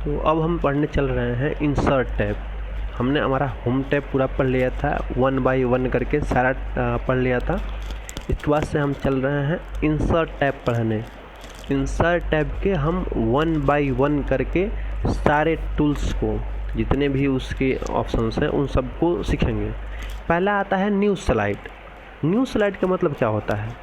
तो अब हम पढ़ने चल रहे हैं इंसर्ट टैब। हमने हमारा होम टैब पूरा पढ़ लिया था, 1 बाय 1 करके सारा पढ़ लिया था। इसके बाद से हम चल रहे हैं इंसर्ट टैब पढ़ने। इंसर्ट टैब के हम 1 बाय 1 करके सारे टूल्स को, जितने भी उसके ऑप्शंस हैं उन सबको सीखेंगे। पहला आता है न्यू स्लाइड। न्यू स्लाइड का मतलब क्या होता है?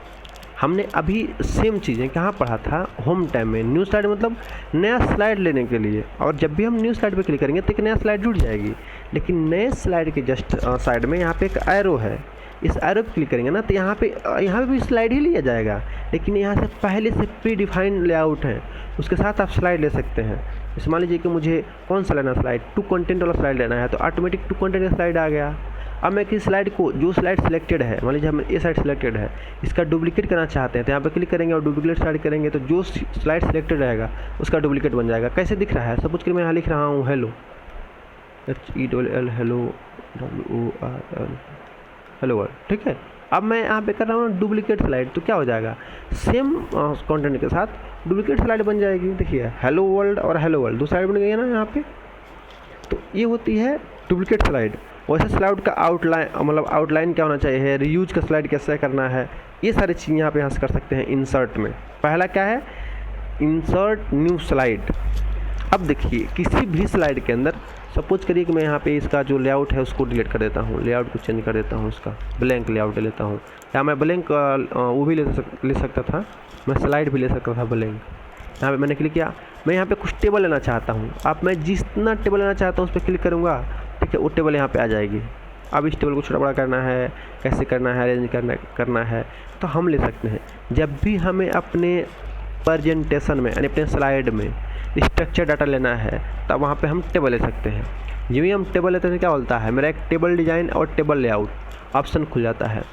हमने अभी सेम चीज़ें कहाँ पढ़ा था, होम टैब में। न्यू स्लाइड मतलब नया स्लाइड लेने के लिए, और जब भी हम न्यू स्लाइड पे क्लिक करेंगे तो एक नया स्लाइड जुड़ जाएगी। लेकिन नए स्लाइड के जस्ट साइड में यहाँ पे एक एरो है, इस एरो पे क्लिक करेंगे ना तो यहाँ पे भी स्लाइड ही लिया जाएगा, लेकिन यहाँ से पहले से प्री डिफाइंड लेआउट है, उसके साथ आप स्लाइड ले सकते हैं। जैसे मान लीजिए कि मुझे कौन सा लेना स्लाइड, टू कंटेंट वाला स्लाइड लेना है, तो ऑटोमेटिक टू कंटेंट का स्लाइड आ गया। अब मैं किस स्लाइड को, जो स्लाइड सिलेक्टेड है, मान लीजिए हम ये स्लाइड सिलेक्टेड है, इसका डुप्लीकेट करना चाहते हैं तो यहाँ पे क्लिक करेंगे और डुप्लीकेट स्लाइड करेंगे तो जो स्लाइड सिलेक्टेड रहेगा उसका डुप्लीकेट बन जाएगा। कैसे दिख रहा है? सपोज कि मैं यहाँ लिख रहा हूँ hello, HELL, hello, WORL, hello world, ठीक है। अब मैं यहाँ पे कर रहा हूँ डुप्लीकेट स्लाइड, तो क्या हो जाएगा, सेम कंटेंट के साथ डुप्लीकेट स्लाइड बन जाएगी। देखिए हेलो वर्ल्ड और हेलो वर्ल्ड दो स्लाइड बन गई है ना यहाँ पे। तो ये होती है डुप्लीकेट स्लाइड। वैसे स्लाइड का आउटलाइन, मतलब आउटलाइन क्या होना चाहिए, रीयूज का स्लाइड कैसे करना है, ये सारी चीज़ें यहाँ पे यहाँ से कर सकते हैं इंसर्ट में। पहला क्या है, इंसर्ट न्यू स्लाइड। अब देखिए किसी भी स्लाइड के अंदर, सपोज करिए कि मैं यहाँ पे इसका जो लेआउट है उसको डिलीट कर देता हूँ, लेआउट को चेंज कर देता हूँ, उसका ब्लैंक लेआउट ले लेता हूँ, या मैं ब्लैंक वो भी ले सकता था, मैं स्लाइड भी ले सकता था ब्लैंक। यहाँ पे मैंने क्लिक किया, मैं यहाँ पे कुछ टेबल लेना चाहता हूँ। अब मैं जितना टेबल लेना चाहता हूँ उस पर क्लिक करूँगा, ठीक है, वो टेबल यहाँ पे आ जाएगी। अब इस टेबल को छोटा बड़ा करना है, कैसे करना है, अरेंज करना है तो हम ले सकते हैं। जब भी हमें अपने प्रेजेंटेशन में, यानी अपने स्लाइड में स्ट्रक्चर डाटा लेना है तब वहाँ पे हम टेबल ले सकते हैं। जो ही हम टेबल लेते हैं क्या बोलता है, मेरा एक टेबल डिज़ाइन और टेबल लेआउट ऑप्शन खुल जाता है।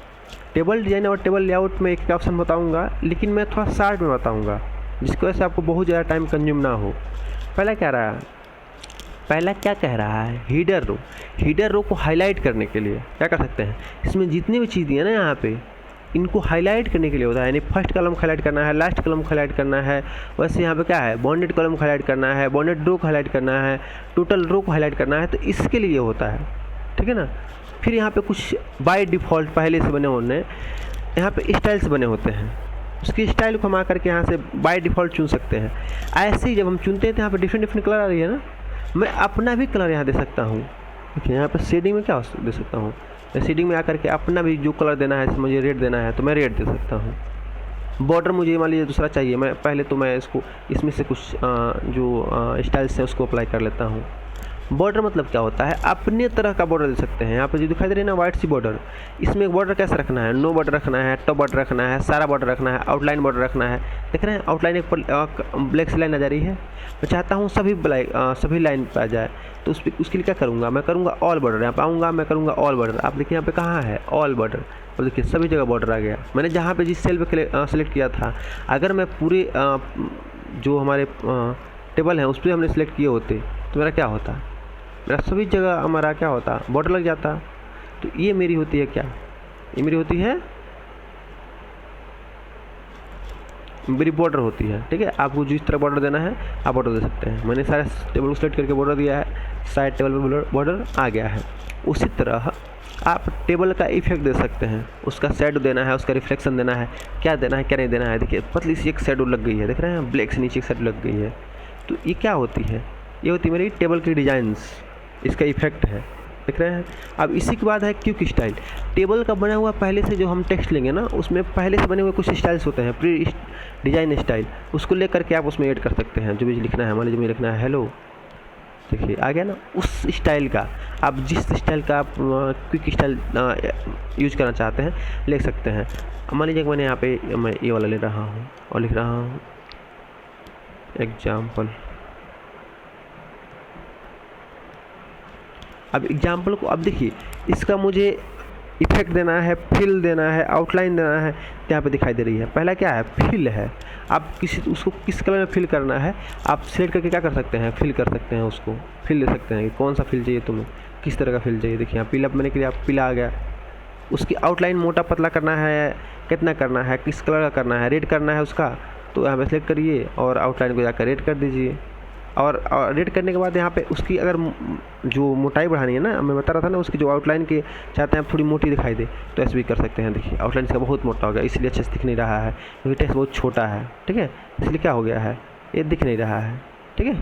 टेबल डिज़ाइन और टेबल लेआउट में एक ऑप्शन बताऊँगा, लेकिन मैं थोड़ा शार्ट में बताऊँगा जिसकी वजह से आपको बहुत ज़्यादा टाइम कंज्यूम ना हो। पहला क्या कह रहा है, हीडर रो। हीडर रो को हाईलाइट करने के लिए क्या कर सकते हैं, इसमें जितनी भी चीज़ें हैं ना यहाँ पे, इनको हाईलाइट करने के लिए होता है। यानी फर्स्ट कॉलम को हाईलाइट करना है, लास्ट कॉलम को हाईलाइट करना है। वैसे यहाँ पे क्या है, बॉन्डेड कॉलम को हाईलाइट करना है, बॉन्डेड रो को हाईलाइट करना है, टोटल रो को हाईलाइट करना है, तो इसके लिए होता है, ठीक है ना। फिर यहाँ पे कुछ बाय डिफ़ॉल्ट पहले से बने होने, यहाँ पे स्टाइल्स बने होते हैं, उसकी स्टाइल को हम आकर के यहाँ से बाय डिफ़ॉल्ट चुन सकते हैं। ऐसे ही जब हम चुनते हैं तो यहाँ पे डिफरेंट कलर आ रही है ना, मैं अपना भी कलर यहाँ दे सकता हूँ। देखिए यहाँ पर शेडिंग में क्या दे सकता हूँ, शेडिंग में आकर के अपना भी जो कलर देना है, मुझे रेड देना है तो मैं रेड दे सकता हूँ। बॉर्डर मुझे मान लीजिए दूसरा चाहिए, मैं पहले तो मैं इसको इसमें से कुछ जो स्टाइल्स हैं उसको अप्लाई कर लेता हूँ। बॉर्डर मतलब क्या होता है, अपने तरह का बॉर्डर दे सकते हैं। यहाँ पर जो दिखाई दे रही है ना वाइट सी बॉर्डर, इसमें बॉर्डर कैसे रखना है, नो बॉर्डर रखना है, टॉप बॉर्डर रखना है, सारा बॉर्डर रखना है, आउटलाइन बॉर्डर रखना है। देख रहे हैं आउटलाइन एक पर ब्लैक सी लाइन आ जा रही है, मैं चाहता हूँ सभी लाइन पर आ जाए, तो उसके लिए क्या करूँगा, मैं करूँगा ऑल बॉर्डर। यहाँ पर आऊँगा, मैं करूँगा ऑल बॉर्डर। आप देखिए यहाँ पे कहाँ है ऑल बॉर्डर, और देखिए सभी जगह बॉर्डर आ गया। मैंने जहाँ पे जिस सेल पे सेलेक्ट किया था, अगर मैं पूरे जो हमारे टेबल हैं उस पर हमने सेलेक्ट किए होते तो मेरा क्या होता, मेरा सभी जगह हमारा क्या होता, बॉर्डर लग जाता। तो ये मेरी होती है क्या, ये मेरी होती है मेरी बॉर्डर होती है, ठीक है। आपको जिस तरह बॉर्डर देना है आप बॉर्डर दे सकते हैं। मैंने सारे टेबल को सेलेक्ट करके बॉर्डर दिया है, साइड टेबल पर बॉर्डर आ गया है। उसी तरह आप टेबल का इफेक्ट दे सकते हैं, उसका शेडो देना है, उसका रिफ्लेक्शन देना है, क्या देना है क्या नहीं देना है। देखिए पतली सी एक शेडो लग गई है, देख रहे हैं, ब्लैक से नीचे एक शेडो लग गई है। तो ये क्या होती है, ये होती है मेरी टेबल की डिज़ाइंस, इसका इफेक्ट है, देख रहे हैं। अब इसी के बाद है क्विक स्टाइल। टेबल का बना हुआ पहले से जो हम टेक्स्ट लेंगे ना, उसमें पहले से बने हुए कुछ स्टाइल्स होते हैं, प्री डिजाइन स्टाइल, उसको लेकर के आप उसमें ऐड कर सकते हैं जो भी लिखना है। मान लीजिए मुझे लिखना है हेलो, देखिए आ गया ना, उस स्टाइल का आप जिस स्टाइल का आप क्विक स्टाइल यूज करना चाहते हैं लिख सकते हैं। मान लीजिए मैंने यहाँ पे मैं ये वाला ले रहा हूँ और लिख रहा हूँ एग्जाम्पल। अब एग्जाम्पल को, अब देखिए इसका मुझे इफेक्ट देना है, फिल देना है, आउटलाइन देना है, तो यहाँ पे दिखाई दे रही है। पहला क्या है, फिल है। आप उसको किस कलर में फिल करना है आप सेलेक्ट करके क्या कर सकते हैं, फिल कर सकते हैं, उसको फिल ले सकते हैं कि कौन सा फिल चाहिए तुम्हें, किस तरह का फिल चाहिए। देखिए यहाँ पीला मैंने किया, पीला आ गया। उसकी आउटलाइन मोटा पतला करना है, कितना करना है, किस कलर का करना है, रेड करना है उसका, तो यहाँ पे सेलेक्ट करिए और आउटलाइन को जाकर रेड कर दीजिए। और रेड करने के बाद यहाँ पे उसकी अगर जो मोटाई बढ़ानी है ना, मैं बता रहा था ना, उसकी जो आउटलाइन के चाहते हैं आप थोड़ी मोटी दिखाई दे तो ऐसे भी कर सकते हैं। देखिए आउटलाइन इसका बहुत मोटा हो गया, इसलिए अच्छे से दिख नहीं रहा है, क्योंकि टेक्स्ट बहुत छोटा है, ठीक है, इसलिए क्या हो गया है, ये दिख नहीं रहा है, ठीक है।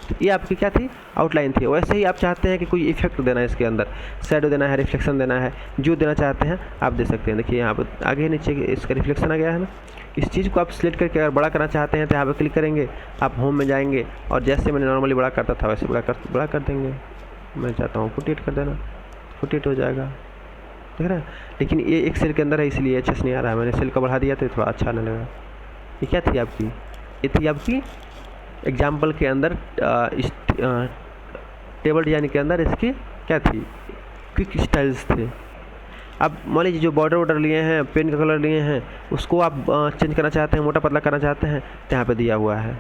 तो ये आपकी क्या थी, आउटलाइन थी। वैसे ही आप चाहते हैं कि कोई इफेक्ट देना है इसके अंदर, शैडो देना है, रिफ्लेक्शन देना है, जो देना चाहते हैं आप दे सकते हैं। देखिए यहाँ पर आगे नीचे इसका रिफ्लेक्शन आ गया है ना। इस चीज़ को आप सिलेक्ट करके अगर बड़ा करना चाहते हैं तो यहाँ पर क्लिक करेंगे, आप होम में जाएंगे और जैसे मैंने नॉर्मली बड़ा करता था वैसे बड़ा कर देंगे। मैं चाहता हूँ 48 कर देना, 48 हो जाएगा, देख रहा है। लेकिन ये एक सेल के अंदर है इसलिए अच्छे से नहीं आ रहा है, मैंने सेल को बढ़ा दिया तो थोड़ा अच्छा नहीं लगा। ये क्या थी आपकी, ये थी आपकी एग्जाम्पल के अंदर इस टेबल डिजाइन के अंदर इसकी क्या थी, क्विक स्टाइल्स थे। अब मान लीजिए जो बॉर्डर लिए हैं, पेन का कलर लिए हैं, उसको आप चेंज करना चाहते हैं, मोटा पतला करना चाहते हैं तो यहाँ पे दिया हुआ है।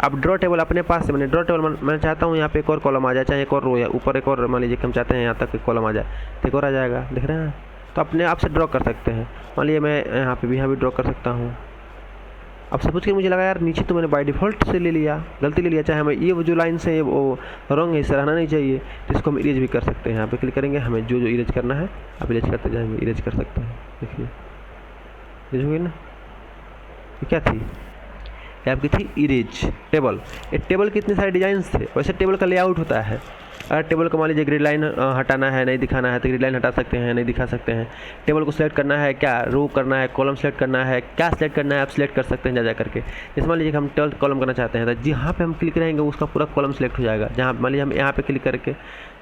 अब ड्रॉ टेबल अपने पास से, मैंने ड्रॉ टेबल मैं चाहता हूँ यहाँ पे एक और कॉलम आ जाए, चाहे एक और रो या ऊपर एक और, मान लीजिए कि हम चाहते हैं यहाँ तक एक कॉलम आ जाए तो एक और आ जाएगा, देख रहे हैं। तो अपने आप से ड्रॉ कर सकते हैं। मान लीजिए मैं यहाँ भी ड्रॉ कर सकता हूँ। अब सपोज कि मुझे लगा यार नीचे तो मैंने बाय डिफ़ॉल्ट से ले लिया, गलती ले लिया, चाहे हमें ये जो लाइन से वो रॉन्ग है इसे रहना नहीं चाहिए, तो इसको हम इरेज भी कर सकते हैं। यहाँ पे क्लिक करेंगे, हमें जो इरेज करना है आप इरेज करते जाएंगे, इरेज कर सकते हैं। देखिए इरेज हो गई ना। ये क्या थी, ये आपकी थी इरेज टेबल। ये टेबल के इतने सारे डिजाइंस थे। वैसे टेबल का लेआउट होता है, अगर टेबल को मान लीजिए ग्रिड लाइन हटाना है, नहीं दिखाना है तो ग्रिड लाइन हटा सकते हैं, नहीं दिखा सकते हैं। टेबल को सिलेक्ट करना है, क्या रो करना है, कॉलम सेलेक्ट करना है, क्या सेलेक्ट करना है आप सिलेक्ट कर सकते हैं जा करके। जैसे मान लीजिए कि हम 12th कॉलम करना चाहते हैं तो जहाँ पे हम क्लिक रहेंगे उसका पूरा कॉलम सेलेक्ट हो जाएगा। जहाँ मान लीजिए हम यहाँ पे क्लिक करके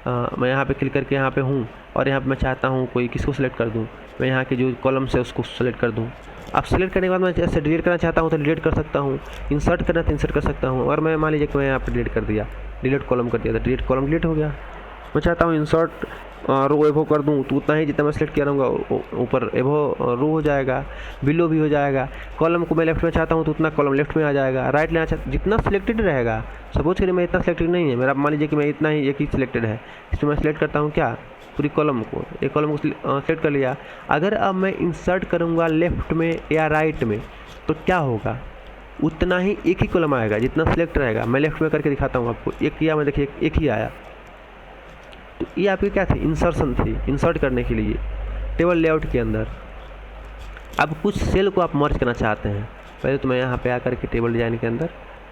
मैं यहाँ पे क्लिक करके यहाँ पे हूँ और यहाँ पे मैं चाहता हूँ कोई किसको सिलेक्ट कर दूँ, मैं यहाँ के जो कॉलम से उसको सेलेक्ट कर दूँ। आप सेलेक्ट करने के बाद मैं जैसे डिलीट करना चाहता हूँ तो डिलीट कर सकता हूँ, इंसर्ट करना तो इंसर्ट कर सकता हूँ। और मैं मान लीजिए कि मैं यहाँ पर डिलीट कर दिया, डिलीट कॉलम कर दिया तो डिलीट कॉलम डिलीट हो गया। मैं चाहता हूँ इंसर्ट रो एवो कर दूँ तो उतना ही जितना मैं सेलेक्ट किया रहूँगा ऊपर एवो रो हो जाएगा, बिलो भी हो जाएगा। कॉलम को मैं लेफ्ट में चाहता हूँ तो उतना कॉलम लेफ्ट में आ जाएगा। राइट लेना चाहता जितना सिलेक्टेड रहेगा, सपोज करिए मैं इतना सिलेक्टेड नहीं है मेरा, मान लीजिए कि मैं इतना ही एक ही सिलेक्टेड है, इसमें मैं सिलेक्ट करता हूँ क्या, पूरी कॉलम को, एक कॉलम को सेलेक्ट कर लिया। अगर अब मैं इंसर्ट करूँगा लेफ्ट में या राइट में तो क्या होगा, उतना ही एक ही कॉलम आएगा जितना सिलेक्ट रहेगा। मैं लेफ्ट में करके दिखाता हूँ आपको, एक किया मैं, देखिए एक ही आया। तो ये आपकी क्या थी, इंसर्शन थी, इंसर्ट करने के लिए टेबल लेआउट के अंदर। अब कुछ सेल को आप मर्ज करना चाहते हैं, पहले तो मैं यहाँ पे आकर के टेबल डिजाइन के अंदर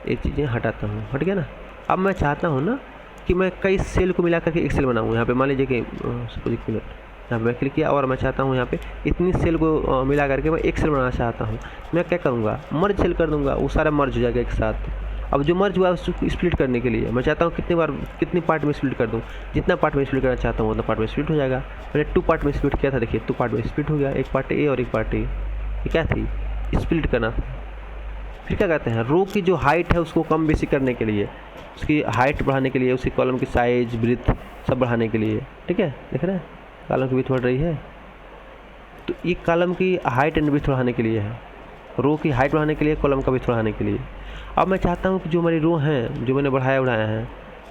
ये चीज़ें हटाता हूँ, हट गया ना। अब मैं चाहता हूँ ना कि मैं कई सेल को मिला करके एक सेल बनाऊँ। यहाँ पे मान लीजिए कि सपोज एक मिनट, यहाँ पे मैं क्लिक किया और मैं चाहता हूँ यहाँ पे इतनी सेल को मिला करके मैं एक सेल बनाना चाहता हूँ। मैं क्या करूँगा, मर्ज सेल कर दूँगा, वो सारा मर्ज हो जाएगा एक साथ। अब जो मर्ज हुआ है उसको स्प्लिट करने के लिए मैं चाहता हूँ कितनी पार्ट में स्प्लिट कर दूँ, जितना पार्ट में स्प्लिट करना चाहता हूँ उतना पार्ट में स्प्लिट हो जाएगा। मैंने 2 पार्ट में स्प्लिट किया था, देखिए 2 पार्ट में स्प्लिट हो गया, एक पार्ट ए और एक पार्ट ए। ये क्या थी, स्प्लिट करना था। फिर क्या कहते हैं, रो की जो हाइट है उसको कम बेसी करने के लिए, उसकी हाइट बढ़ाने के लिए, उसकी कॉलम की साइज ब्रीथ सब बढ़ाने के लिए, ठीक है, देख रहे हैं कॉलम की ब्रीथ बढ़ रही है। तो ये कॉलम की हाइट एंड ब्रीथ बढ़ाने के लिए है, रो की हाइट बढ़ाने के लिए, कॉलम का ब्रीथ बढ़ाने के लिए। अब मैं चाहता हूँ कि जो मेरी रो हैं जो मैंने बढ़ाया हैं,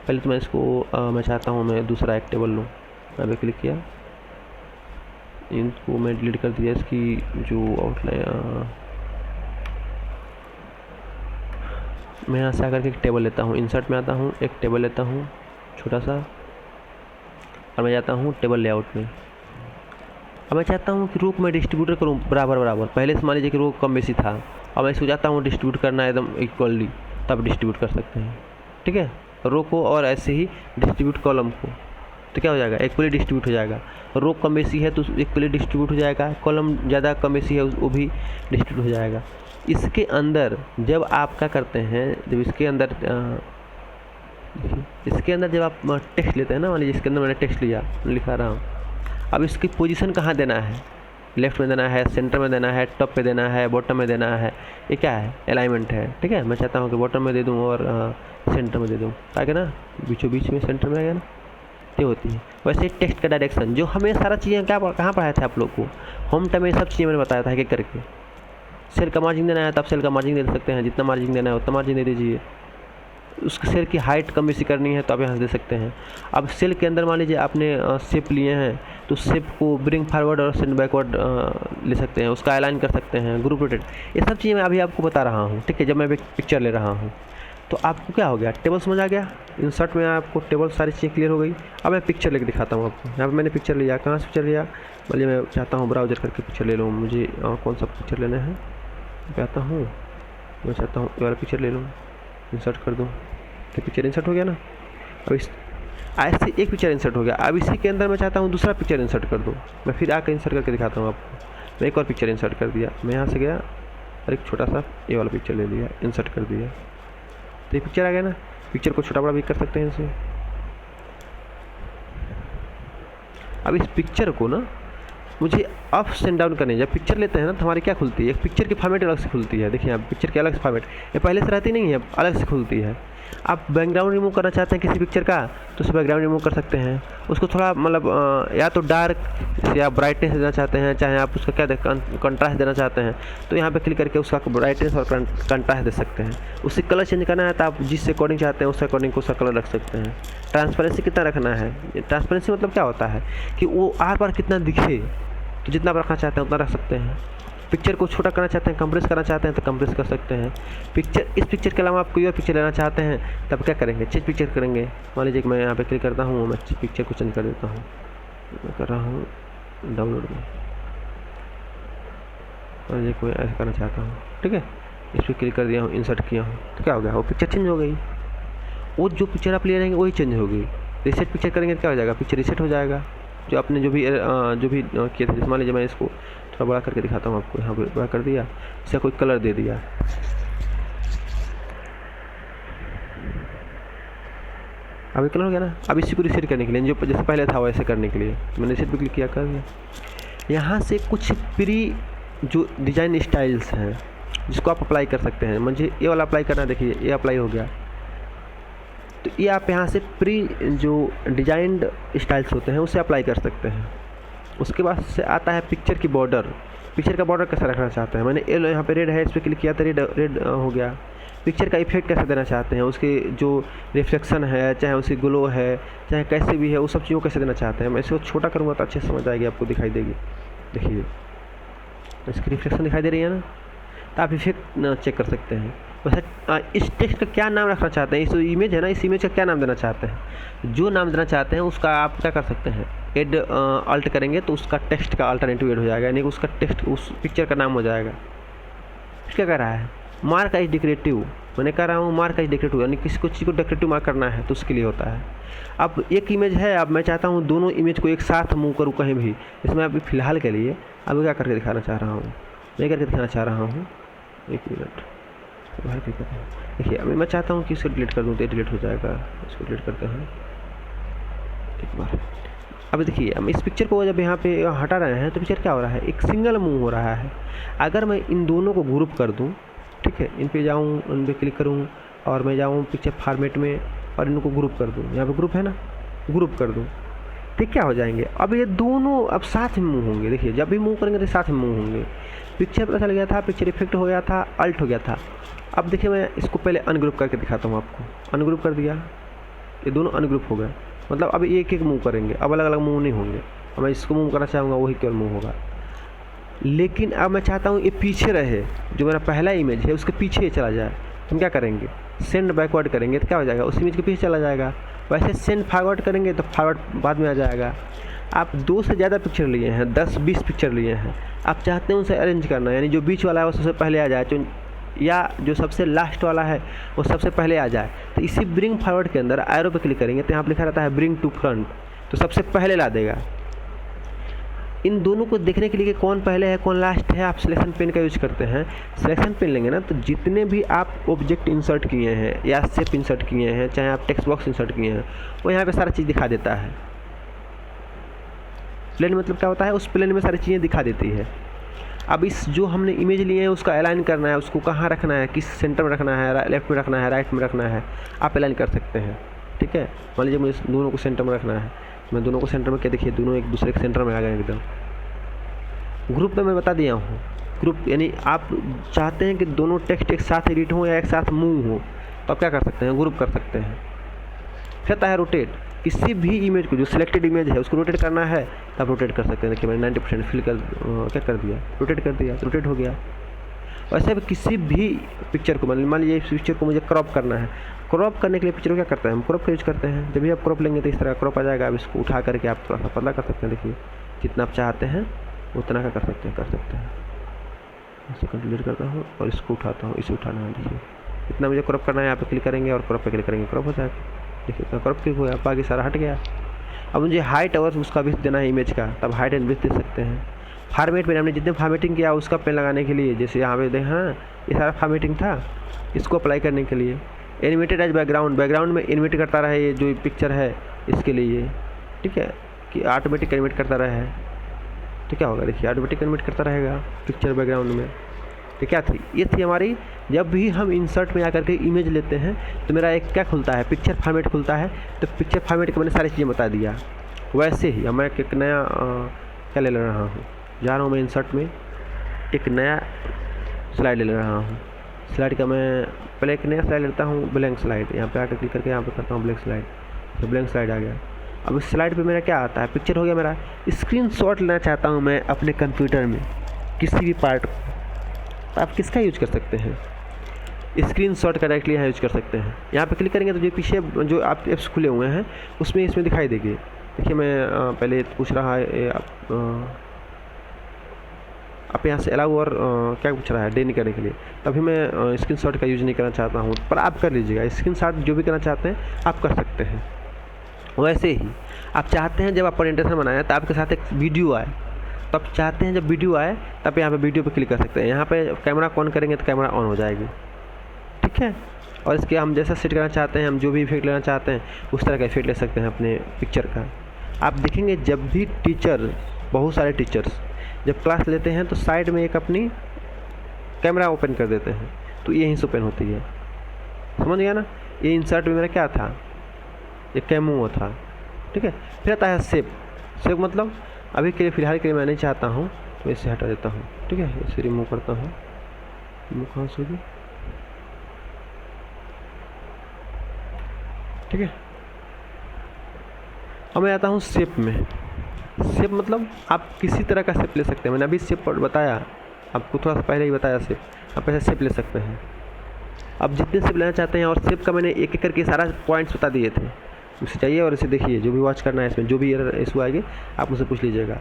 पहले तो मैं इसको मैं चाहता हूँ मैं दूसरा एक टेबल लूँ। मैं क्लिक किया, इनको मैं डिलीट कर दिया, इसकी जो आउटलाइन मैं यहाँ से आकर के एक टेबल लेता हूँ, इंसर्ट में आता हूँ, एक टेबल लेता हूँ छोटा सा और मैं जाता हूँ टेबल लेआउट में। अब मैं चाहता हूँ कि रो को मैं डिस्ट्रीब्यूटर करूँ बराबर। पहले से मान लीजिए कि रो कम बेसी था, अब मैं इसको चाहता हूँ डिस्ट्रीब्यूट करना है एकदम इक्वली, तब डिस्ट्रीब्यूट कर सकते हैं, ठीक है, रो को और ऐसे ही डिस्ट्रीब्यूट कॉलम को, तो क्या हो जाएगा, इक्वली डिस्ट्रीब्यूट हो जाएगा। रो कम बेसी है तो इक्वली डिस्ट्रीब्यूट हो जाएगा, कॉलम ज़्यादा कम बेसी है वो भी डिस्ट्रीब्यूट हो जाएगा। इसके अंदर जब आप क्या करते हैं, जब इसके अंदर जब आप टेक्स्ट लेते हैं ना, मान लीजिए इसके अंदर मैंने टेक्स्ट लिया, लिखा रहा हूँ। अब इसकी पोजीशन कहाँ देना है, लेफ्ट में देना है, सेंटर में देना है, टॉप पे देना है, बॉटम में देना है, ये क्या है, अलाइनमेंट है, ठीक है। मैं चाहता हूँ कि बॉटम में दे दूँ और सेंटर में दे दूँ, ताकि ना बीचों बीच में सेंटर में आएगा ना, ये होती है। वैसे टेक्स्ट का डायरेक्शन जो हमें सारा चीज़ें कहाँ पढ़ाया था आप लोग को, होम टर्म में सब चीज़ें मैंने बताया था एक करके। सेल का मार्जिन देना है तो आप सेल का मार्जिन दे सकते हैं, जितना मार्जिन देना है उतना मार्जिन दे दीजिए। उसके सेल की हाइट कम बेसी करनी है तो आप यहाँ दे सकते हैं। अब सेल के अंदर मान लीजिए आपने शेप लिए हैं तो शेप को ब्रिंग फॉरवर्ड और सेंड बैकवर्ड ले सकते हैं, उसका अलाइन कर सकते हैं, ग्रुप रोटेट, ये सब चीज़ें मैं अभी आपको बता रहा हूँ, ठीक है, जब मैं पिक्चर ले रहा हूँ। तो आपको क्या हो गया, टेबल समझ आ गया। इंसर्ट में आपको टेबल सारी चीज़ें क्लियर हो गई। अब मैं पिक्चर लेके दिखाता हूँ आपको। यहाँ पे मैंने पिक्चर लिया, कहाँ से पिक्चर लिया, बोलिए मैं चाहता हूँ ब्राउजर करके पिक्चर ले लूँ, मुझे कौन सा पिक्चर लेना है, चाहता हूँ मैं चाहता हूँ ये वाला पिक्चर ले लूँ, इंसर्ट कर दूँ, तो पिक्चर इंसर्ट हो गया ना। अब इस ऐसे एक पिक्चर इंसर्ट हो गया। अब इसी के अंदर मैं चाहता हूँ दूसरा पिक्चर इंसर्ट कर दूँ, मैं फिर आकर इंसर्ट करके दिखाता हूँ आपको। मैं एक और पिक्चर इंसर्ट कर दिया, मैं यहाँ से गया और एक छोटा सा ये वाला पिक्चर ले लिया, इंसर्ट कर दिया, तो ये पिक्चर आ गया ना। पिक्चर को छोटा बड़ा भी कर सकते हैं इसे। अब इस पिक्चर को ना मुझे अप्स एंड डाउन करने, जब पिक्चर लेते हैं ना तो हमारी क्या खुलती है, एक पिक्चर की फॉर्मेट अलग से खुलती है। देखिए आप पिक्चर की अलग से फॉर्मेट, ये पहले से रहती नहीं है, अलग से खुलती है। आप बैकग्राउंड रिमूव करना चाहते हैं किसी पिक्चर का तो उसे बैकग्राउंड रिमूव कर सकते हैं। उसको थोड़ा मतलब या तो डार्क या ब्राइटनेस देना चाहते हैं, चाहे आप उसका क्या कंट्रास्ट देना चाहते हैं तो यहाँ पे क्लिक करके उसका ब्राइटनेस और कंट्रास्ट दे सकते हैं। उससे कलर चेंज करना है तो आप जिस अकॉर्डिंग चाहते हैं उस अकॉर्डिंग उसका कलर रख सकते हैं। ट्रांसपेरेंसी कितना रखना है, ट्रांसपेरेंसी मतलब क्या होता है कि वो आर पार कितना दिखे, तो जितना रखना चाहते हैं उतना रख सकते हैं। पिक्चर को छोटा करना चाहते हैं, कंप्रेस करना चाहते हैं तो कंप्रेस कर सकते हैं। इस पिक्चर के अलावा आप कोई और पिक्चर लेना चाहते हैं तब क्या करेंगे, चेंज पिक्चर करेंगे। मान लीजिए कि मैं यहाँ पे क्लिक करता हूँ, मैं पिक्चर को चेंज कर देता हूँ, मैं कर रहा हूँ डाउनलोड में, मान लीजिए कि मैं ऐसा करना चाहता हूँ, ठीक है। इस पर क्लिक कर दिया हूँ, इंसर्ट किया हूँ, तो क्या हो गया, वो पिक्चर चेंज हो गई। वो जो पिक्चर आप ले रहेंगे वही चेंज होगी। रीसेट पिक्चर करेंगे तो क्या हो जाएगा, पिक्चर रीसेट हो जाएगा। जो आपने जो भी किए थे, मान लीजिए मैं इसको थोड़ा बड़ा करके दिखाता हूँ आपको, यहाँ पे बड़ा कर दिया, इसका कोई कलर दे दिया, अब ये कलर हो गया ना। अब इसी को रीसेट करने के लिए, जो जैसे पहले था वैसे करने के लिए मैंने रीसेट पे क्लिक किया, कर दिया। यहाँ से कुछ प्री जो डिज़ाइन स्टाइल्स हैं जिसको आप अप्लाई कर सकते हैं। मुझे ये वाला अप्लाई करना, देखिए ये अप्लाई हो गया, तो ये आप यहाँ से प्री जो डिजाइंड स्टाइल्स होते हैं उसे अप्लाई कर सकते हैं। उसके बाद से आता है पिक्चर की बॉर्डर। पिक्चर का बॉर्डर कैसा रखना चाहते हैं, मैंने यहाँ पे रेड है, इस पर क्लिक किया तो रेड हो गया। पिक्चर का इफेक्ट कैसे देना चाहते हैं, उसके जो रिफ्लेक्शन है, चाहे उसकी ग्लो है, चाहे कैसे भी है, वो सब चीज़ों को कैसे देना चाहते हैं। मैं इसको छोटा करूँगा तो अच्छे से समझ आएगी, आपको दिखाई देगी। देखिए इसकी रिफ्लेक्शन दिखाई दे रही है ना, तो आप इफेक्ट चेक कर सकते हैं। वैसे इस टेक्स्ट का क्या नाम रखना चाहते हैं, इस इमेज है ना, इस इमेज का क्या नाम देना चाहते हैं, जो नाम देना चाहते हैं उसका आप क्या कर सकते हैं, एड अल्ट करेंगे तो उसका टेक्स्ट का अल्टरनेटिव एड हो जाएगा, यानी कि उसका टेक्स्ट उस पिक्चर का नाम हो जाएगा। क्या कह रहा है, मार्क एज डेकोरेटिव, मैंने कह रहा हूँ मार्क एज डेकोरेटिव, यानी किसी को चीज़ को डेकोरेटिव मार्क करना है तो उसके लिए होता है। अब एक इमेज है, अब मैं चाहता हूँ दोनों इमेज को एक साथ मूव करूँ कहीं भी, इसमें अभी फ़िलहाल के लिए अभी क्या करके दिखाना चाह रहा हूँ, मैं करके दिखाना चाह रहा हूँ, एक मिनट देखिए। अभी मैं चाहता हूँ कि इसे डिलीट कर दूँ तो डिलीट हो जाएगा, इसको डिलीट करते हैं एक बार। अब देखिए हम इस पिक्चर को जब यहाँ पे हटा रहे हैं तो पिक्चर क्या हो रहा है, एक सिंगल मूव हो रहा है। अगर मैं इन दोनों को ग्रुप कर दूँ, ठीक है, इन पे जाऊँ, इन पे क्लिक करूँ और मैं जाऊँ पिक्चर फॉर्मेट में और इनको ग्रुप कर दूँ, यहाँ पे ग्रुप है ना, ग्रुप कर दूँ, ठीक, क्या हो जाएंगे, अब ये दोनों अब साथ में मूव होंगे। देखिए जब भी मूव करेंगे तो साथ में मूव होंगे। पिक्चर पता चल गया था, पिक्चर इफेक्ट हो गया था, अल्ट हो गया था। अब देखिए मैं इसको पहले अनग्रुप करके दिखाता हूँ आपको, अनग्रुप कर दिया, ये दोनों अनग्रुप हो गए, मतलब अब एक एक मूव करेंगे, अब अलग अलग मूव नहीं होंगे। अब मैं इसको मूव करना चाहूँगा वही केवल मूव होगा। लेकिन अब मैं चाहता हूँ ये पीछे रहे, जो मेरा पहला इमेज है उसके पीछे चला जाए, तो हम क्या करेंगे, सेंड बैकवर्ड करेंगे तो क्या हो जाएगा, उस इमेज के पीछे चला जाएगा। वैसे सेंड फॉरवर्ड करेंगे तो फॉरवर्ड बाद में आ जाएगा। आप 2 से ज़्यादा पिक्चर लिए हैं, 10-20 पिक्चर लिए हैं, आप चाहते हैं उसे अरेंज करना, यानी जो बीच वाला है वो सबसे पहले आ जाए, या जो सबसे लास्ट वाला है वो सबसे पहले आ जाए। तो इसी ब्रिंग फॉरवर्ड के अंदर एरो पे क्लिक करेंगे तो यहाँ पर लिखा रहता है ब्रिंग टू फ्रंट, तो सबसे पहले ला देगा। इन दोनों को देखने के लिए कि कौन पहले है कौन लास्ट है, आप सिलेक्शन पेन का यूज करते हैं। सिलेक्शन पेन लेंगे ना तो जितने भी आप ऑब्जेक्ट इंसर्ट किए हैं या शेप इंसर्ट किए हैं, चाहे आप टेक्स्ट बॉक्स इंसर्ट किए हैं, वो यहाँ पे सारा चीज़ दिखा देता है। प्लेन मतलब क्या होता है, उस प्लेन में सारी चीज़ें दिखा देती है। अब इस जो हमने इमेज लिए हैं उसका अलाइन करना है, उसको कहाँ रखना है, किस सेंटर में रखना है, लेफ्ट में रखना है, राइट में रखना है, आप अलाइन कर सकते हैं, ठीक है। मान लीजिए मुझे दोनों को सेंटर में रखना है, मैं दोनों को सेंटर में, क्या देखिए दोनों एक दूसरे के सेंटर में आ गए एकदम। ग्रुप में मैं बता दिया हूँ, ग्रुप यानी आप चाहते हैं कि दोनों टेक्स्ट एक साथ एडिट हो या एक साथ मूव हो, तो आप क्या कर सकते हैं, ग्रुप कर सकते हैं। कहता है रोटेट, किसी भी इमेज को जो सिलेक्टेड इमेज है उसको रोटेट करना है तो आप रोटेट कर सकते हैं। देखिए मैंने 90% फिल कर क्या कर दिया, रोटेट कर दिया, रोटेट हो गया। वैसे भी किसी भी पिक्चर को मान लीजिए इस पिक्चर को मुझे क्रॉप करना है, क्रॉप करने के लिए पिक्चर को क्या करते हैं, हम क्रॉप का यूज करते हैं। जब भी आप क्रॉप लेंगे तो इस तरह क्रॉप आ जाएगा। अब इसको उठा करके आप थोड़ा सा पतला कर सकते हैं, देखिए जितना आप चाहते हैं उतना का कर सकते हैं। इसे कंप्लीट करता हूँ और इसको उठाता हूँ, इसे उठाना है, देखिए इतना मुझे क्रॉप करना है। यहाँ पे क्लिक करेंगे और क्रॉप पे क्लिक करेंगे, क्रॉप हो जाएगा। देखिए इतना क्रॉप क्लिक हुआ, बाकी सारा हट गया। अब मुझे हाइट और उसका भी देना है इमेज का, तब हाइट एंड विड्थ दे सकते हैं। फॉर्मेट में हमने जितने फॉर्मेटिंग किया उसका पेन लगाने के लिए, जैसे यहाँ पे देखा ये सारा फॉर्मेटिंग था, इसको अप्लाई करने के लिए। एनिमेटेड एज बैकग्राउंड में एनिमेट करता रहे ये जो पिक्चर है, इसके लिए ठीक है कि ऑटोमेटिक एनिमेट करता रहे। तो क्या होगा, देखिए ऑटोमेटिक एनिमेट करता रहेगा पिक्चर बैकग्राउंड में। तो क्या थी, ये थी हमारी, जब भी हम इंसर्ट में आकर के इमेज लेते हैं तो मेरा एक क्या खुलता है, पिक्चर फॉर्मेट खुलता है। तो पिक्चर फॉर्मेट के मैंने सारी चीज़ें बता दिया। वैसे ही अब मैं एक नया क्या ले रहा हूँ, जा रहा हूँ मैं इंसर्ट में, एक नया स्लाइड ले रहा हूँ। स्लाइड का मैं पहले एक नया स्लाइड लेता हूँ, ब्लैंक स्लाइड। यहाँ पे आकर क्लिक करके यहाँ पे करता हूँ ब्लैंक स्लाइड, तो ब्लैंक स्लाइड आ गया। अब इस स्लाइड पे मेरा क्या आता है, पिक्चर हो गया मेरा। स्क्रीनशॉट लेना चाहता हूँ मैं अपने कंप्यूटर में किसी भी पार्ट को, तो आप किसका यूज कर सकते हैं, स्क्रीनशॉट का डायरेक्टली यहाँ यूज कर सकते हैं। यहाँ पे क्लिक करेंगे तो जो पीछे जो आप एप्स खुले हुए हैं उसमें इसमें दिखाई देगी। देखिए मैं पहले पूछ रहा है आप यहाँ से अलाउ और क्या पूछ रहा है, डे नहीं करने के लिए। तभी मैं स्क्रीनशॉट का यूज़ नहीं करना चाहता हूँ, पर आप कर लीजिएगा। स्क्रीनशॉट जो भी करना चाहते हैं आप कर सकते हैं। वैसे ही आप चाहते हैं जब आप प्रेजेंटेशन बनाएं तो आपके साथ एक वीडियो आए, तो आप चाहते हैं जब वीडियो आए तब यहाँ पे वीडियो पे क्लिक कर सकते हैं। यहाँ पे कैमरा ऑन करेंगे तो कैमरा ऑन हो जाएगी, ठीक है। और इसके हम जैसा सेट करना चाहते हैं, हम जो भी इफेक्ट लेना चाहते हैं उस तरह का इफेक्ट ले सकते हैं अपने पिक्चर का। आप देखेंगे जब भी टीचर, बहुत सारे टीचर्स जब क्लास लेते हैं तो साइड में एक अपनी कैमरा ओपन कर देते हैं, तो यहीं से ओपन होती है, समझ गया ना। ये इंसर्ट में मेरा क्या था, ये कैमो था, ठीक है। फिर आता है सेव मतलब अभी के लिए फ़िलहाल के लिए मैं नहीं चाहता हूँ तो इसे हटा देता हूँ, ठीक है। इसे रिमूव करता हूँ, रिमूव कहाँ से होगी, ठीक है। अब मैं आता हूँ शेप में। शेप मतलब आप किसी तरह का शेप ले सकते हैं। मैंने अभी शेप बताया आपको, थोड़ा सा पहले ही बताया शेप, आप ऐसे शेप ले सकते हैं। आप जितने शेप लेना चाहते हैं, और शेप का मैंने एक एक करके सारा पॉइंट्स बता दिए थे। उसे चाहिए और इसे देखिए, जो भी वॉच करना है इसमें जो भी एरर इशू आएगी आप मुझसे पूछ लीजिएगा।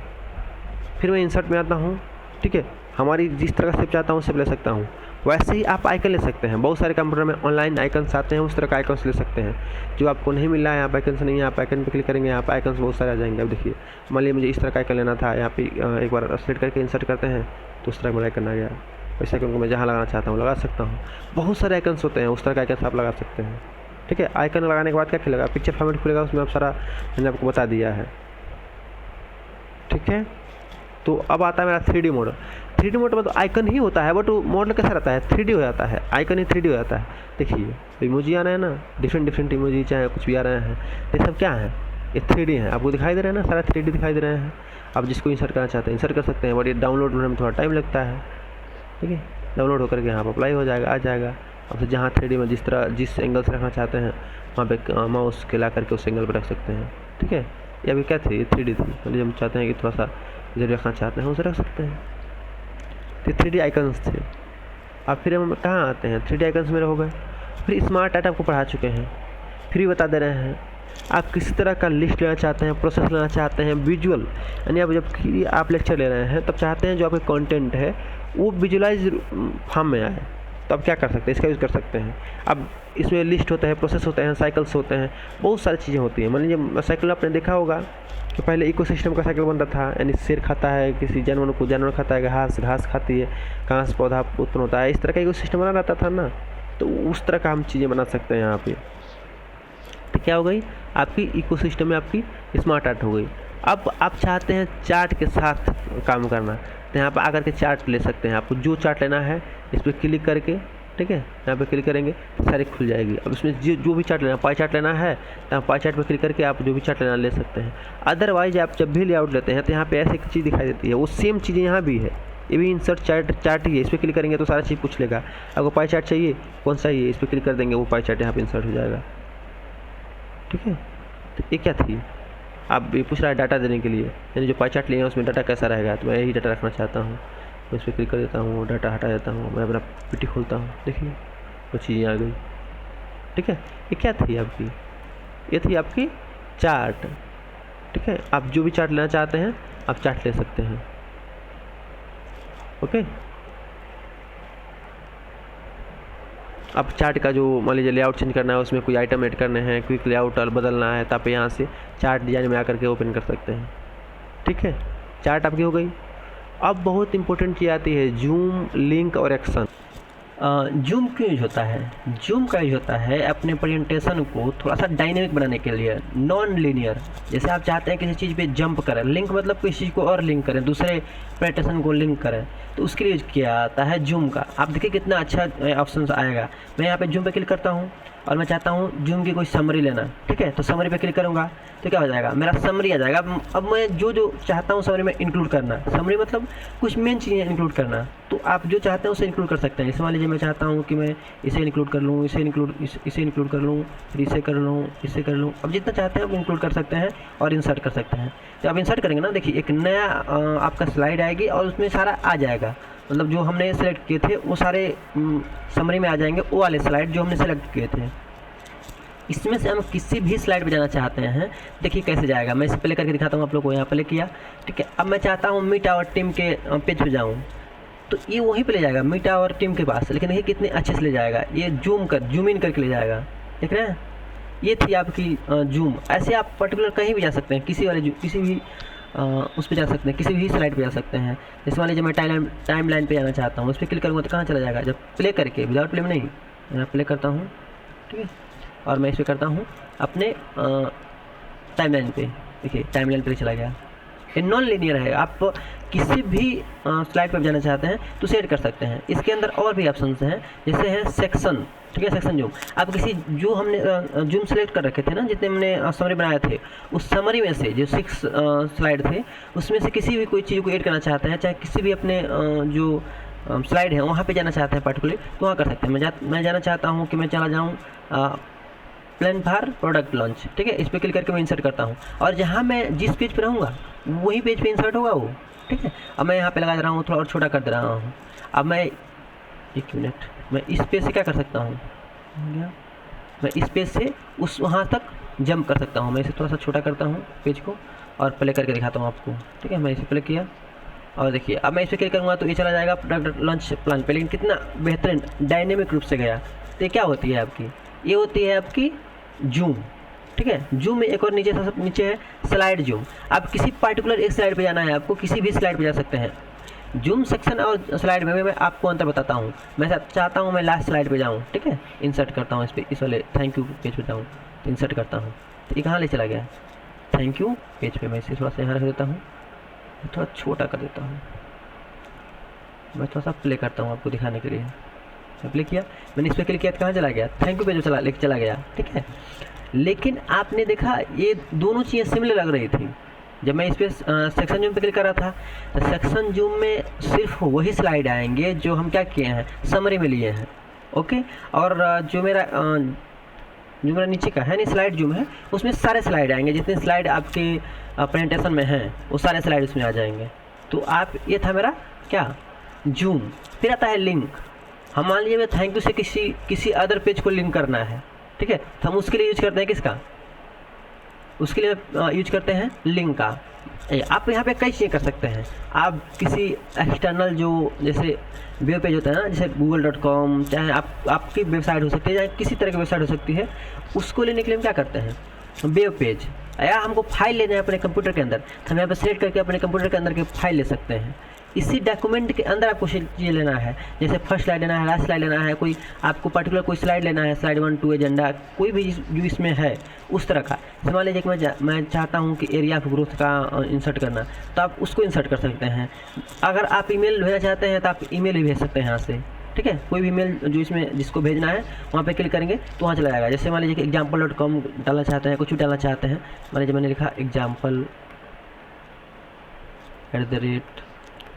फिर मैं इंसर्ट में आता हूँ, ठीक है। हमारी जिस तरह का शेप चाहता हूँ शेप ले सकता हूँ। वैसे ही आप आइकन ले सकते हैं। बहुत सारे कंप्यूटर में ऑनलाइन आइकन्स आते हैं, उस तरह का आइकन्स ले सकते हैं। जो आपको नहीं मिल रहा है, यहाँ पर आइकन्स नहीं है, आप आइकन पे क्लिक करेंगे, यहाँ पर आइकन्स बहुत सारे आ जाएंगे। अब देखिए मान लीजिए मुझे इस तरह का आइकन लेना था, यहाँ पे एक बार सेलेक्ट करके इंसर्ट करते हैं तो उस तरह मेरा आइकन आ गया। वैसे आइकन को मैं जहाँ लगाना चाहता हूँ लगा सकता हूँ। बहुत सारे आइकन्स होते हैं, उस तरह का आइकन्स आप लगा सकते हैं, ठीक है। आइकन लगाने के बाद क्या खुलेगा, पिक्चर फॉर्मेट खुलेगा, उसमें आप सारा मैंने आपको बता दिया है, ठीक है। तो अब आता है मेरा 3D मोड। 3D मोड में तो आइकन ही होता है, बट वो मॉडल कैसा रहता है, 3D हो जाता है, आइकन ही 3D हो जाता है। देखिए इमोजी आ रहे हैं ना, डिफरेंट इमोजी चाहे कुछ भी आ रहे हैं, ये सब क्या है, ये 3D है। आपको दिखाई दे रहे हैं ना, सारा 3D दिखाई दे रहे हैं। आप जिसको इंसर्ट करना चाहते हैं इंसर्ट कर सकते हैं, बट ये डाउनलोड होने में थोड़ा टाइम लगता है, ठीक है। डाउनलोड होकर के यहाँ पर अप्लाई हो जाएगा, आ जाएगा। अब जहाँ 3D में जिस एंगल से रखना चाहते हैं वहाँ पे माउस के ला करके उस एंगल पर रख सकते हैं, ठीक है। ये अभी क्या थी, ये 3D थी, चलिए हम चाहते हैं कि थोड़ा सा जो रखना चाहते हैं उसे रख सकते हैं। तो 3D आइकन्स थे। अब फिर हम कहाँ आते हैं, 3D आइकन्स मेरे हो गए। फिर स्मार्ट डाटा आपको पढ़ा चुके हैं, फिर भी बता दे रहे हैं आप किसी तरह का लिस्ट लेना चाहते हैं, प्रोसेस लेना चाहते हैं, विजुअल, यानी अब जब आप लेक्चर ले रहे हैं तब चाहते हैं जो आपका कंटेंट है वो विजुअलाइज फॉर्म में आए, तो आप क्या कर सकते हैं, इसका यूज़ कर सकते हैं। अब इसमें लिस्ट होता है, प्रोसेस होते हैं, साइकिल्स होते हैं, बहुत सारी चीज़ें होती हैं। मान लीजिए साइकिल आपने देखा होगा कि पहले इकोसिस्टम का साइकिल बनता था, यानी शेर खाता है किसी जानवर को, जानवर खाता है घास खाती है, घास पौधा उत्पन्न होता है, इस तरह का इकोसिस्टम बना रहता था ना। तो उस तरह का हम चीज़ें बना सकते हैं यहाँ पे। तो क्या हो गई आपकी इकोसिस्टम में, आपकी स्मार्ट आर्ट हो गई। अब आप चाहते हैं चार्ट के साथ काम करना, तो यहाँ पर आकर के चार्ट ले सकते हैं। आपको जो चार्ट लेना है इस पर क्लिक करके, ठीक है, यहाँ पे क्लिक करेंगे तो सारी खुल जाएगी। अब इसमें जो भी चार्ट लेना, पाई चार्ट लेना है तो यहाँ पाई चार्ट पे क्लिक करके आप जो भी चार्ट लेना ले सकते हैं। अदरवाइज आप जब भी लेआउट लेते हैं तो यहाँ पे ऐसी एक चीज़ दिखाई देती है, वो सेम चीज़ें यहाँ भी है, ये भी इंसर्ट चार्ट ही है। इस पर क्लिक करेंगे तो सारा चीज़ पूछ लेगा, आपको पाई चार्ट चाहिए कौन सा चाहिए, इस पर क्लिक कर देंगे वो पाई चार्ट यहाँ पर इंसर्ट हो जाएगा, ठीक है। तो ये क्या थी, आप ये पूछ रहा है डाटा देने के लिए, यानी जो पाई चार्ट लिए हैं उसमें डाटा कैसा रहेगा, तो मैं यही डाटा रखना चाहता हूँ। मैं इस पर क्लिक कर देता हूँ, डाटा हटा देता हूँ, मैं अपना पीटी खोलता हूँ, देखिए वो चीज़ें आ गई। ठीक है, ये क्या थी आपकी, ये थी आपकी चार्ट। ठीक है, आप जो भी चार्ट लेना चाहते हैं आप चार्ट ले सकते हैं। ओके, अब चार्ट का जो मान लीजिए लेआउट चेंज करना है, उसमें कोई आइटम ऐड करने हैं, क्विक लेआउट बदलना है, तो आप यहाँ से चार्ट डिजाइन में आकर के ओपन कर सकते हैं। ठीक है, चार्ट आपकी हो गई। अब बहुत इंपॉर्टेंट चीज़ आती है जूम, लिंक और एक्शन। जूम क्यों यूज होता है? जूम का यूज होता है अपने प्रेजेंटेशन को थोड़ा सा डायनेमिक बनाने के लिए, नॉन लीनियर। जैसे आप चाहते हैं किसी चीज़ पे जंप करें, लिंक मतलब किसी चीज़ को और लिंक करें, दूसरे प्रेजेंटेशन को लिंक करें, तो उसके लिए यूज किया जाता है जूम का। आप देखिए कितना अच्छा ऑप्शन आएगा। मैं यहाँ पे जूम पे क्लिक करता हूँ और मैं चाहता हूँ जूम की कोई समरी लेना। ठीक है, तो समरी पे क्लिक करूँगा तो क्या हो जाएगा, मेरा समरी आ जाएगा। अब मैं जो जो चाहता हूँ समरी में इंक्लूड करना, समरी मतलब कुछ मेन चीज़ें इंक्लूड करना, तो आप जो चाहते हैं उसे इंक्लूड कर सकते हैं। जैसे मान लीजिए मैं चाहता हूँ कि मैं इसे इंक्लूड कर लूँ, इसे इंक्लूड कर लूँ, फिर इसे कर लूँ, इसे कर लूँ। अब जितना चाहते हैं आप इंक्लूड कर सकते हैं और इंसर्ट कर सकते हैं। तो आप इंसर्ट करेंगे ना, देखिए एक नया आपका स्लाइड आएगी और उसमें सारा आ जाएगा, मतलब जो हमने सेलेक्ट किए थे वो सारे समरी में आ जाएंगे, वो वाले स्लाइड जो हमने सेलेक्ट किए थे। इसमें से हम किसी भी स्लाइड पे जाना चाहते हैं, देखिए कैसे जाएगा। मैं इसे प्ले करके दिखाता हूँ आप लोग को। यहाँ प्ले किया, ठीक है। अब मैं चाहता हूँ मीट आवर टीम के पेज पे जाऊँ, तो ये वहीं पे ले जाएगा मीट आवर टीम के पास। लेकिन देखिए कितने अच्छे से ले जाएगा, ये जूम इन करके ले जाएगा, देख रहे हैं। ये थी आपकी जूम। ऐसे आप पर्टिकुलर कहीं भी जा सकते हैं, किसी भी उस पर जा सकते हैं, किसी भी स्लाइड पे जा सकते हैं। जैसे मान लीजिए मैं टाइम लाइन पे जाना चाहता हूँ, उस पर क्लिक करूँगा तो कहाँ चला जाएगा, जब प्ले करके, विदाउट प्ले में नहीं, मैं प्ले करता हूँ, ठीक है। और मैं इस पर करता हूँ अपने टाइमलाइन पे, देखिए टाइमलाइन पे चला गया। ये नॉन लीनियर है, आप किसी भी स्लाइड पर जाना चाहते हैं तो सेट कर सकते हैं। इसके अंदर और भी ऑप्शंस हैं, जैसे है सेक्शन, ठीक है, सेक्शन जूम। आप किसी जो हमने जूम सेलेक्ट कर रखे थे ना, जितने हमने समरी बनाए थे, उस समरी में से जो 6 स्लाइड थे उसमें से किसी भी कोई चीज़ को ऐड करना चाहते हैं, चाहे किसी भी अपने जो स्लाइड है वहाँ पे जाना चाहते हैं पर्टिकुलर, तो वहाँ कर सकते हैं। मैं जाना चाहता हूँ कि मैं चला जाऊँ प्लान फॉर प्रोडक्ट लॉन्च, ठीक है। इस पर क्लिक करके मैं इंसर्ट करता हूँ और जहाँ मैं जिस पेज पे रहूँगा वही पेज पे इंसर्ट होगा वो, ठीक है। अब मैं यहाँ पे लगा दे रहा हूँ, थोड़ा और छोटा कर दे रहा हूँ। अब मैं 1 मिनट, मैं इस पेज से क्या कर सकता हूँ, मैं इस पेज से उस वहाँ तक जंप कर सकता हूँ। मैं इसे थोड़ा सा छोटा करता हूँ पेज को और प्ले करके दिखाता हूँ आपको, ठीक है। मैं इसे प्ले किया और देखिए अब मैं इस पर क्लिक करूँगा तो ये चला जाएगा प्रोडक्ट लॉन्च प्लान पे, लेकिन कितना बेहतरीन डायनेमिक रूप से गया। तो ये क्या होती है आपकी, ये होती है आपकी जूम, ठीक है। जूम में एक और नीचे है स्लाइड जूम। आप किसी पार्टिकुलर एक स्लाइड पे जाना है, आपको किसी भी स्लाइड पे जा सकते हैं। जूम सेक्शन और स्लाइड में मैं आपको अंतर बताता हूँ। मैं चाहता हूँ मैं लास्ट स्लाइड पे जाऊँ, ठीक है। इंसर्ट करता हूँ इस पर, इस वाले थैंक यू पेज पे जाऊँ तो इंसर्ट करता हूँ, तो ये कहाँ ले चला गया, थैंक यू पेज पे। मैं इसे थोड़ा सा यहाँ रख देता हूँ, थोड़ा छोटा कर देता हूँ। मैं थोड़ा सा प्ले करता हूँ आपको दिखाने के लिए। प्ले किया, मैंने इस पर क्लिक किया, कहाँ चला गया, थैंक यू पेज पे लेके चला गया, ठीक है। लेकिन आपने देखा ये दोनों चीज़ें सिमिलर लग रही थी। जब मैं इस पर सेक्शन जूम पे क्लिक कर रहा था तो सेक्शन जूम में सिर्फ वही स्लाइड आएंगे जो हम क्या किए हैं, समरी में लिए हैं, ओके। और जो मेरा नीचे का है नहीं स्लाइड जूम है, उसमें सारे स्लाइड आएंगे, जितने स्लाइड आपके प्रेजेंटेशन में हैं वो सारे स्लाइड उसमें आ जाएंगे। तो आप ये था मेरा क्या, जूम। फिर आता है लिंक। हम मान लीजिए थैंक यू से किसी अदर पेज को लिंक करना है, ठीक है, तो हम उसके लिए यूज करते हैं किसका, उसके लिए यूज करते हैं लिंक का। आप यहाँ पे कई चीज़ें कर सकते हैं। आप किसी एक्सटर्नल जो जैसे वेब पेज होता है ना, जैसे google.com, चाहे आपकी वेबसाइट हो सकती है, चाहे किसी तरह की वेबसाइट हो सकती है, उसको लेने के लिए हम क्या करते हैं, वेब पेज। या हमको फाइल लेना है अपने कंप्यूटर के अंदर, तो हम यहाँ पर सेलेक्ट करके अपने कंप्यूटर के अंदर के फाइल ले सकते हैं। इसी डॉक्यूमेंट के अंदर आपको चीज़ें लेना है, जैसे फर्स्ट स्लाइड लेना है, लास्ट स्लाइड लेना है, कोई आपको पर्टिकुलर कोई स्लाइड लेना है, स्लाइड 1 2 एजेंडा, कोई भी जो इसमें है उस तरह का। मान लीजिए कि मैं चाहता हूँ कि एरिया ऑफ ग्रोथ का इंसर्ट करना, तो आप उसको इंसर्ट कर सकते हैं। अगर आप ईमेल भेजना चाहते हैं तो आप ईमेल भी भेज सकते हैं यहाँ से, ठीक है। कोई भी ईमेल जो इसमें जिसको भेजना है वहाँ पे क्लिक करेंगे तो वहाँ चला जाएगा। जैसे मान लीजिए कि example.com डालना चाहते हैं, कुछ भी डालना चाहते हैं, मान लीजिए मैंने लिखा example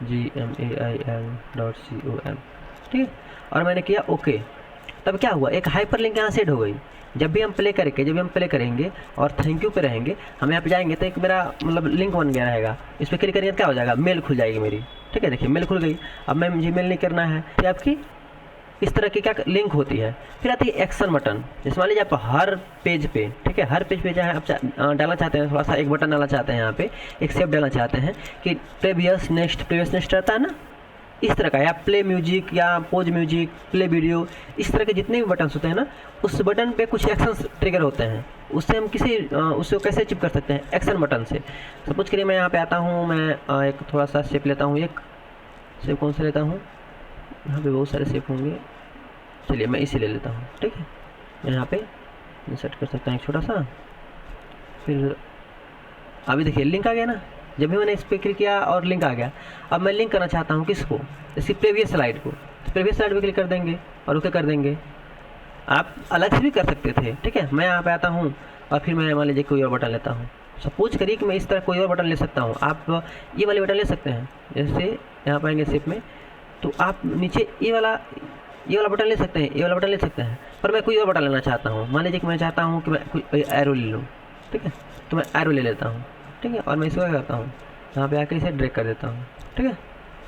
@gmail.com, ठीक है, और मैंने किया ओके। तब क्या हुआ, एक हाइपर लिंक यहाँ सेट हो गई। जब भी हम प्ले करेंगे और थैंक यू पे रहेंगे, हम यहाँ पे जाएंगे तो एक मेरा मतलब लिंक बन गया रहेगा। इस पर क्लिक करेंगे क्या हो जाएगा, मेल खुल जाएगी मेरी, ठीक है, देखिए मेल खुल गई। अब मैं जीमेल नहीं करना है तो आपकी इस तरह की क्या लिंक होती है। फिर आती है एक्शन बटन। जैसे मान लीजिए आप हर पेज पे, ठीक है, हर पेज पे चाहे आप डालना चाहते हैं, थोड़ा सा एक बटन डालना चाहते हैं, यहाँ पे एक सेव डालना चाहते हैं कि प्रीवियस नेक्स्ट रहता है ना, इस तरह का, या प्ले म्यूजिक या पोज म्यूजिक, प्ले वीडियो, इस तरह के जितने भी बटन होते हैं ना, उस बटन पे कुछ एक्शन ट्रिगर होते हैं। उससे हम उसको कैसे अचीव कर सकते हैं? एक्शन बटन से। सपोज करिए मैं यहाँ पे आता हूँ, मैं एक थोड़ा सा शेप लेता हूँ, एक शेप कौन सा लेता हूँ, यहाँ पे बहुत सारे शेप होंगे, चलिए मैं इसी ले लेता हूँ, ठीक है। मैं यहाँ पे सेट कर सकता हूँ एक छोटा सा। फिर अभी देखिए लिंक आ गया ना, जब भी मैंने इस पर क्लिक किया और लिंक आ गया। अब मैं लिंक करना चाहता हूँ किसको? इसकी प्रीवियस स्लाइड को। तो प्रीवियस स्लाइड पे क्लिक कर देंगे और ओके कर देंगे। आप अलग से भी कर सकते थे, ठीक है। मैं यहाँ पे आता हूँ और फिर मैं मान लीजिए कोई और बटन लेता हूँ। सपोज करिए कि मैं इस तरह कोई और बटन ले सकता हूँ। आप ये वाले बटन ले सकते हैं, जैसे यहाँ पर आएंगे शेप में, तो आप नीचे ये वाला बटन ले सकते हैं, ये वाला बटन ले सकते हैं। पर मैं कोई और बटन लेना चाहता हूँ। मान लीजिए कि मैं चाहता हूँ कि मैं कोई एरो ले लूँ, ठीक है, तो मैं एरो ले लेता हूँ, ठीक है। और मैं इसको क्या करता हूँ, यहाँ पे आकर इसे ड्रैग कर देता हूँ, ठीक है,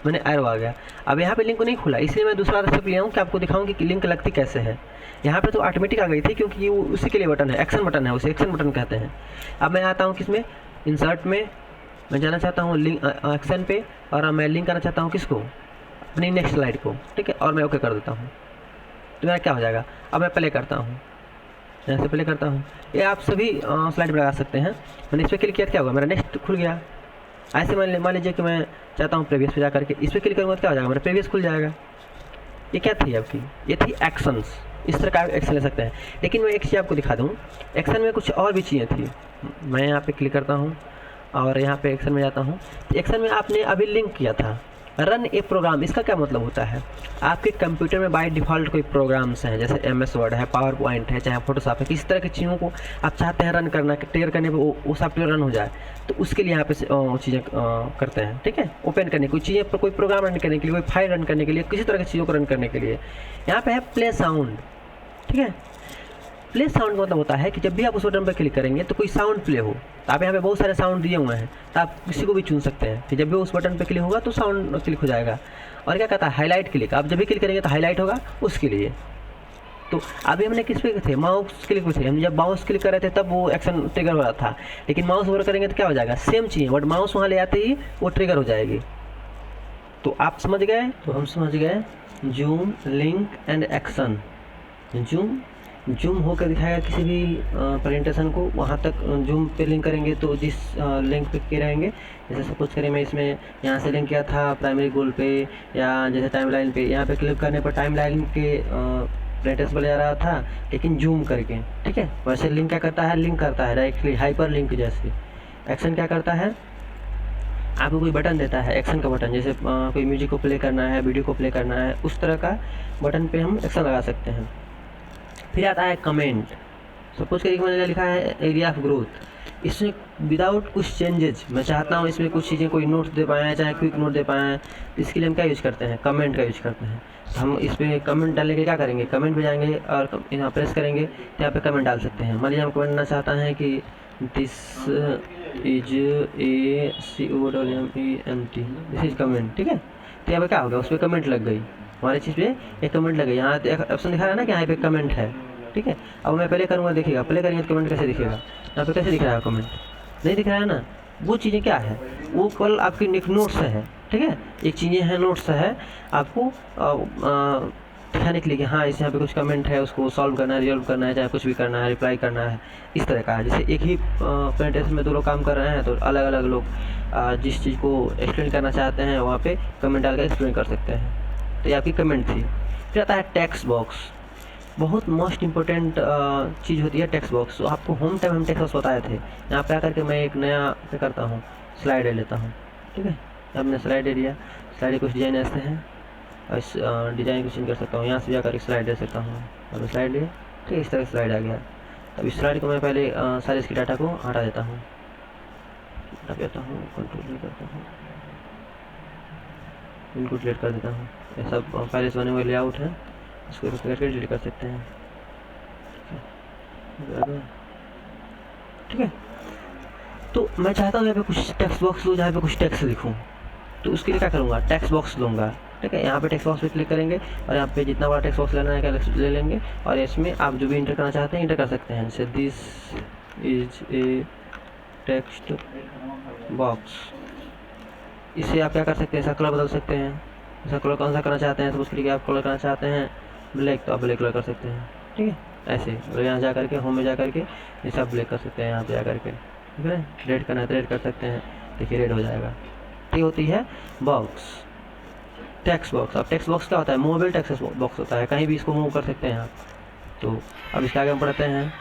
मैंने एरो आ गया। अब यहाँ पे लिंक नहीं खुला, इसलिए मैं दूसरा स्टेप लिया हूँ कि आपको दिखाऊँ कि लिंक लगती कैसे है। यहाँ पे तो ऑटोमेटिक आ गई थी, क्योंकि वो उसी के लिए बटन है, एक्शन बटन है, उसे एक्शन बटन कहते हैं। अब मैं आता हूँ किसमें, इंसर्ट में, मैं जाना चाहता हूँ लिंक एक्शन पे, और मैं लिंक करना चाहता हूँ किसको, अपनी नेक्स्ट स्लाइड को, ठीक है, और मैं ओके कर देता हूँ। तो मेरा क्या हो जाएगा, अब मैं प्ले करता हूँ, यहाँ से प्ले करता हूँ। ये आप सभी स्लाइड में लगा सकते हैं। मैंने इस पर क्लिक किया, क्या होगा, मेरा नेक्स्ट खुल गया। ऐसे मान लीजिए कि मैं चाहता हूँ प्रीवियस पे जा करके इस पर क्लिक करूँगा तो क्या हो जाएगा, मेरा प्रीवियस खुल जाएगा। ये क्या थी आपकी, ये थी एक्शंस। इस तरह का आप एक्शन ले सकते हैं। लेकिन मैं एक चीज़ आपको दिखा दूँ, एक्शन में कुछ और भी चीज़ें थी। मैं यहाँ पे क्लिक करता हूँ और यहाँ पे एक्शन में जाता हूँ। एक्शन में आपने अभी लिंक किया था रन ए प्रोग्राम। इसका क्या मतलब होता है, आपके कंप्यूटर में बाय डिफ़ॉल्ट कोई प्रोग्राम्स हैं, जैसे MS वर्ड है, पावर पॉइंट है, चाहे फोटोशॉप है, किसी तरह की चीज़ों को आप चाहते हैं रन करना, क्लियर करने पे वो सॉफ्टवेयर रन हो जाए, तो उसके लिए यहाँ पे चीज़ें करते हैं, ठीक है। ओपन करने कोई चीज़ें पर, कोई प्रोग्राम रन करने के लिए, कोई फाइल रन करने के लिए, किसी तरह की चीज़ों को रन करने के लिए यहाँ पे है प्ले साउंड, ठीक है। प्ले साउंड का मतलब होता है कि जब भी आप उस बटन पर क्लिक करेंगे तो कोई साउंड प्ले हो। तो आप यहाँ पे बहुत सारे साउंड दिए हुए हैं, तो आप किसी को भी चुन सकते हैं कि जब भी उस बटन पर क्लिक होगा तो साउंड क्लिक हो जाएगा। और क्या कहता है, हाईलाइट क्लिक, आप जब भी क्लिक करेंगे तो हाईलाइट होगा उसके लिए। तो अभी हमने किस पे थे, माउस क्लिक पे थे। हम जब माउस क्लिक कर रहे थे तब वो एक्शन ट्रिगर हो रहा था, लेकिन माउस ओवर करेंगे तो क्या हो जाएगा, सेम चीज़, बट माउस वहाँ ले आते ही वो ट्रिगर हो जाएगी। तो आप समझ गए, तो हम समझ गए zoom, link and action. Zoom होकर दिखाएगा किसी भी प्रेजेंटेशन को, वहाँ तक जूम पे लिंक करेंगे तो जिस लिंक पे के रहेंगे, जैसे सपोज करें मैं इसमें यहाँ से लिंक किया था प्राइमरी गोल पे, या जैसे टाइमलाइन पे, यहाँ पे क्लिक करने पर टाइमलाइन के प्रेजेंटेशन पर जा रहा था, लेकिन जूम करके, ठीक है। वैसे लिंक क्या करता है, लिंक करता है डायरेक्टली, हाइपर लिंक जैसे। एक्शन क्या करता है, आपको कोई बटन देता है, एक्शन का बटन, जैसे कोई म्यूजिक को प्ले करना है, वीडियो को प्ले करना है, उस तरह का बटन पे हम एक्शन लगा सकते हैं। फिर आता है कमेंट। सपोज करिए मैंने लिखा है एरिया ऑफ ग्रोथ, इसमें विदाउट कुछ चेंजेज मैं चाहता हूँ इसमें कुछ चीज़ें कोई नोट्स दे पाएँ, चाहे क्विक नोट दे पाएँ, इसके लिए हम क्या यूज़ करते हैं, कमेंट का यूज़ करते हैं। तो हम इस पर कमेंट डालने के क्या करेंगे, कमेंट पे जाएंगे और यहाँ प्रेस करेंगे तो यहाँ पे कमेंट डाल सकते हैं। मान लीजिए हम कमेंट डालना चाहता हैं कि this is a COMMENT, this is comment, ठीक है। तो यहाँ पे क्या होगा, उस पर कमेंट लग गई, हमारी चीज़ पे एक कमेंट लग गई। यहाँ ऑप्शन दिखा रहा है ना कि यहाँ पे कमेंट है, ठीक है। अब मैं पहले करूँगा, देखिएगा प्ले करेंगे तो कमेंट कैसे दिखेगा, यहाँ पे कैसे दिख रहा है कमेंट, नहीं दिख रहा है ना। वो चीज़ें क्या है, वो कल आपकी एक नोट्स है, ठीक है, एक चीज़ें हैं, नोट्स है आपको दिखाने के लिए कि हाँ इस यहाँ पे कुछ कमेंट है, उसको सॉल्व करना है, रिजॉल्व करना है, चाहे कुछ भी करना है, रिप्लाई करना है, इस तरह का है। जैसे एक ही प्रेजेंटेशन में 2 लोग काम कर रहे हैं तो अलग अलग लोग जिस चीज़ को एक्सप्लेन करना चाहते हैं वहाँ पे कमेंट डाल कर एक्सप्लेन कर सकते हैं। तो ये आपकी कमेंट थी। फिर आता है टेक्स्ट बॉक्स, बहुत मोस्ट इंपॉर्टेंट चीज़ होती है टेक्स्ट बॉक्स। तो आपको होम टाइम हम टेक्स्ट बॉक्स बताए थे। यहाँ पे आकर के मैं एक नया क्या करता हूँ, स्लाइड ले लेता हूँ, ठीक है। हमने स्लाइड ले लिया, स्लाइड कुछ डिजाइन ऐसे हैं, और इस डिज़ाइन को चेंज कर सकता हूँ, यहाँ से जाकर स्लाइड ले सकता हूँ। अब स्लाइड लिए, ठीक है, इस तरह स्लाइड आ गया। तब इस स्लाइड को मैं पहले सारे इसकी डाटा को हटा देता हूँ, कंट्रोल करता हूँ, इनको डिलीट कर देता हूँ। ये सब पहले से बने हुए लेआउट है, इसको करके डिलीट कर सकते हैं, ठीक है। तो मैं चाहता हूँ यहाँ पे कुछ टेक्स्ट बॉक्स हो जहाँ पे कुछ टेक्स्ट लिखूँ, तो उसके लिए क्या करूँगा, टेक्स्ट बॉक्स लूँगा। ठीक है, यहाँ पे टेक्स्ट बॉक्स पे क्लिक करेंगे और यहाँ पे जितना बड़ा टेक्स्ट बॉक्स लेना है क्या ले लेंगे, और इसमें आप जो भी इंटर करना चाहते हैं इंटर कर सकते हैं। जैसे this is a text box, इसे आप क्या कर सकते हैं, इसका कलर बदल सकते हैं। इसका कलर कौन सा करना चाहते हैं, तो उसके लिए आप कलर करना चाहते हैं ब्लैक, तो आप ब्लैक कलर कर सकते हैं। ठीक है, ऐसे और यहाँ जा करके होम में जा करके इसे आप ब्लैक कर सकते हैं। यहाँ पे जा करके ठीक है, रेड करना है तो रेड कर सकते हैं, देखिए रेड हो जाएगा। ये होती है बॉक्स, टेक्स्ट बॉक्स। अब टेक्स्ट बॉक्स क्या होता है, मूवेबल टेक्स्ट बॉक्स होता है, कहीं भी इसको मूव कर सकते हैं आप। तो अब इसके आगे हम पढ़ते हैं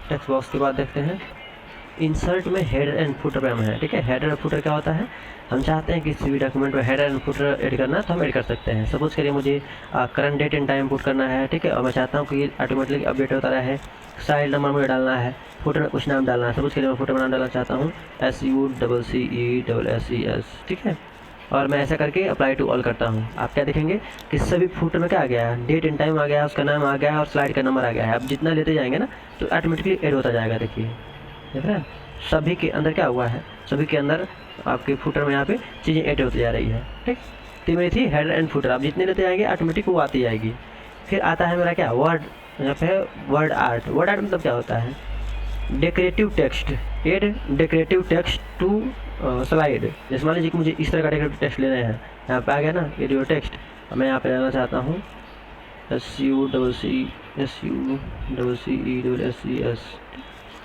टेक्स्ट बॉक्स के बाद देखते हैं इंसर्ट में हेडर एंड फुटर पे हम है। ठीक है, हेडर एंड फुटर क्या होता है, हम चाहते हैं किसी भी डॉक्यूमेंट में हेडर एंड फुटर ऐड करना है तो हम ऐड कर सकते हैं। सपोज करिए मुझे current date and time put करना है। ठीक है, और मैं चाहता हूँ कि ये ऑटोमेटिकली अपडेट होता रहा है। साइड नंबर मुझे डालना है, फुटर में कुछ नाम डालना है। सपोज करिए मैं फुटर में नाम डालना चाहता हूँ SUCCESS। ठीक है, और मैं ऐसा करके अप्लाई टू ऑल करता हूँ। आप क्या देखेंगे कि सभी फुटर में क्या आ गया है, डेट एंड टाइम आ गया, उसका नाम आ गया और स्लाइड का नंबर आ गया है। अब जितना लेते जाएंगे ना तो ऑटोमेटिकली ऐड होता जाएगा। देखिए देख रहे हैं, सभी के अंदर क्या हुआ है, सभी के अंदर आपके फुटर में यहाँ पे चीज़ें ऐड होती जा रही है। ठीक, तो मेरी थी हेडर एंड फुटर। आप जितने लेते जाएंगे ऑटोमेटिक वो आती जाएगी। फिर आता है मेरा क्या, वर्ड, यहाँ पे है वर्ड आर्ट। वर्ड आर्ट मतलब क्या होता है, decorative text, add decorative text to slide. जैसे मान लीजिए कि मुझे इस तरह का डेकोरेटिव टेक्स्ट लेना है, यहाँ पे आ गया ना एडियो टेक्स्ट, मैं यहाँ पे लेना चाहता हूँ SUCCESS।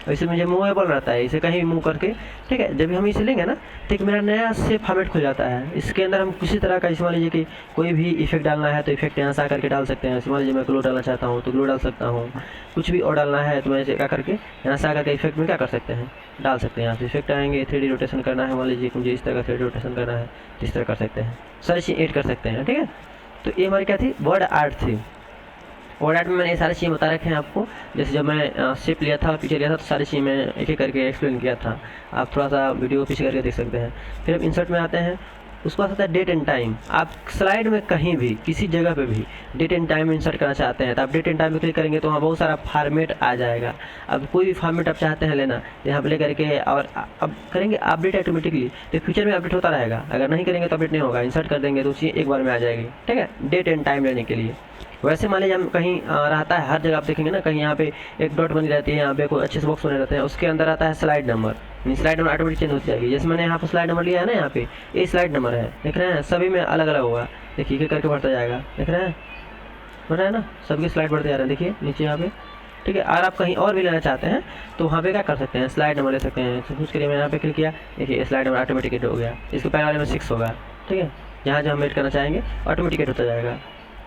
वैसे मुझे मूवेबल रहता है, इसे कहीं भी मूव करके। ठीक है, जब भी हम इसे लेंगे ना तो एक मेरा नया से फॉर्मेट खुल जाता है। इसके अंदर हम किसी तरह का, इस मान लीजिए कि कोई भी इफेक्ट डालना है तो इफेक्ट यहाँ से आकर के डाल सकते हैं। मान लीजिए मैं ग्लो डालना चाहता हूँ तो ग्लो डाल सकता हूँ। कुछ भी और डालना है तो मैं इसे क्या करके यहाँ से आकर के इफेक्ट में क्या कर सकते हैं, डाल सकते हैं। यहाँ से इफेक्ट आएंगे, 3D रोटेशन करना है, मान लीजिए कि मुझे इस तरह का 3D रोटेशन करना है तो इस तरह कर सकते हैं, सारी चीज़ ऐड कर सकते हैं। ठीक है, तो ये हमारी क्या थी, वर्ड आर्ट थी। वर्ड आर्ट में मैंने ये सारी चीज़ें बता रखे हैं आपको। जैसे जब मैं शेप लिया था, पीछे लिया था, तो सारी चीज़ें मैं एक एक करके एक्सप्लेन किया था। आप थोड़ा सा वीडियो पीछे करके देख सकते हैं। फिर अब इंसर्ट में आते हैं, उसके बाद आता है डेट एंड टाइम। आप स्लाइड में कहीं भी किसी जगह पे भी डेट एंड टाइम इंसर्ट करना चाहते हैं तो आप डेट एंड टाइम पे क्लिक करेंगे तो वहाँ बहुत सारा फॉर्मेट आ जाएगा। अब कोई भी फॉर्मेट आप चाहते हैं लेना, यहाँ पे ले करके और अब करेंगे अपडेट ऑटोमेटिकली, तो फ्यूचर में अपडेट होता रहेगा। अगर नहीं करेंगे तो अपडेट नहीं होगा। इंसर्ट कर देंगे तो चीज़ एक बार में आ जाएगी। ठीक है, डेट एंड टाइम लेने के लिए। वैसे मान लीजिए हम कहीं रहता है, हर जगह आप देखेंगे ना, कहीं यहाँ पे एक डॉट बनी रहती है, यहाँ पे कोई अच्छे से बॉक्स बने रहते हैं, उसके अंदर आता है slide number. Slide number automatic change हो जाएगी। जैसे मैंने यहाँ पर स्लाइड नंबर लिया है ना, यहाँ पे ये स्लाइड नंबर है, देख रहे हैं, सभी में अलग अलग होगा। देखिए एक करके बढ़ता जाएगा, देख रहे हैं, बढ़ रहा है ना, सबके स्लाइड बढ़ते जा रहे हैं। देखिए नीचे यहाँ पे। ठीक है, अगर आप कहीं और भी लेना चाहते हैं तो वहाँ पे क्या कर सकते हैं, स्लाइड नंबर ले सकते हैं। सपोज करिए मैं यहाँ पे क्लिक किया, देखिए स्लाइड नंबर ऑटोमेटिक एड हो गया। इसके पहले वाले में 6 होगा। ठीक है, जहाँ जहाँ हम एड करना चाहेंगे ऑटोमेटिक एड होता जाएगा।